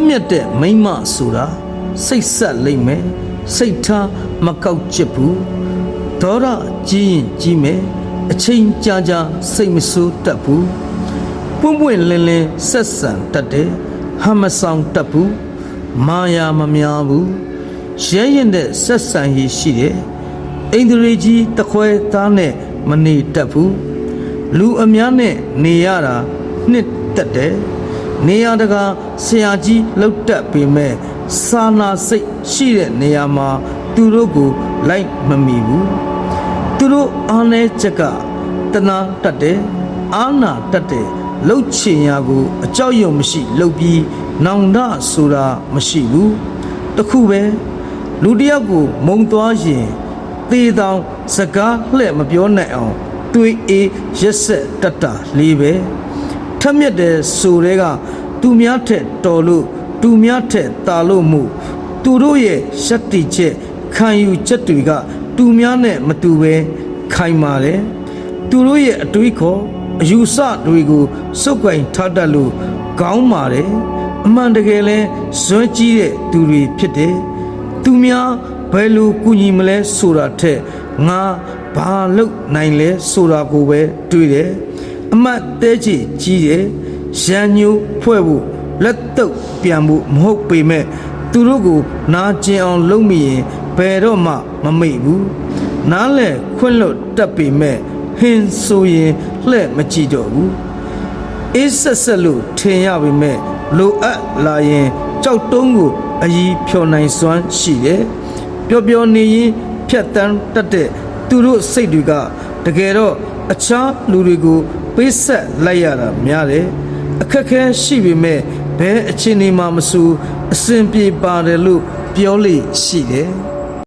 မြတ်တဲ့မိမဆိုတာစိတ်ဆက်လိမ့်မယ်စိတ်ထားမကောက်ချစ်ဘူးဒေါရကြီးရင်ကြီးမယ်အချိန်ကြာကြာစိတ်မဆိုးတတ်ဘူးပွင့်ပွင့်လင်းလင်းဆက်ဆံတတ်တယ်ဟမဆောင်တတ်ဘူးမာယာမများဘူးရဲရင်တဲ့ဆက်ဆံရည်ရှိတယ်အိန္ဒြေကြီးတခွဲသားနဲ့မနေတတ်ဘူးလူအများနဲ့နေရတာနှစ်တက်တယ်နေရာတကာဆရာကြီးလောက်တက်ပေမဲ့စာနာစိတ်ရှိတဲ့နေရာမှာသူတို့ကိုလိုက်မမီဘူးသူတို့အားနည်းချက်ကတနာတတ်တယ်အာနာတတ်တယ်လှုပ်ချင်ရာကိုအကြောက်ရွံ့မရှိလှုပ်ပြီးနောင်တဆိုတာမရှိဘူးတခုပဲလူတယောက်ကိုမုံသွားရင်သေတောင်စကားလှဲ့မပြောနိုင်အောင်တွေးအေးရက်ဆက်တတ်တာလေးပဲထက်မြက်တဲ့ဆိုတွေကသူများထက်တော်လို့သူများထက်တာလို့မှုသူတို့ရဲ့ရှက်တိချက်ခံယူချက်တွေကသူများနဲ့မတူပဲခိုင်မာတယ်သူတို့ရဲ့အတွေးခေါ်အယူဆတွေကိုစုပ်ကိုင်ထားတတ်လို့ကောင်းပါတယ်အမှန်တကယ်လဲဇွဲကြီးတဲ့သူတွေဖြစ်တယ်သူများဘယ်လိုကူညီမလဲဆိုတာထက်ငါဘာလုပ်နိုင်လဲဆိုတာကိုပဲတွေးတယ်အမတ်တဲချီကြီးတယ်ရန်ညိုးဖွဲ့ဖို့လက်တုပ်ပြန်ဖို့မဟုတ်ပေမဲ့သူတို့ကိုနာကျင်အောင်လုပ်မိရင်ဘယ်တော့မှမမိတ်ဘူးနားလဲခွင့်လွတ်တတ်ပေမဲ့ဟင်းဆိုရင်လှဲ့မကြည့်တော့ဘူးအေးဆက်ဆက်လို့ထင်ရပေမဲ့လိုအပ်လာရင်ကြောက်တုံးကိုအီးဖြော်နိုင်စွမ်းရှိတယ်ပျော်ပျော်နေရင်ဖြတ်တန်းတတ်တဲ့သူတို့စိတ်တွေကတကယ်တော့အခြားလူတွေကိုပေးဆက်လိုက်ရတာများတယ်အခက်ခဲရှိပေမဲ့ဘယ်အခြေအနေမှမဆိုအစဉ်ပြေပါတယ်လို့ပြောလို့ရှိတယ်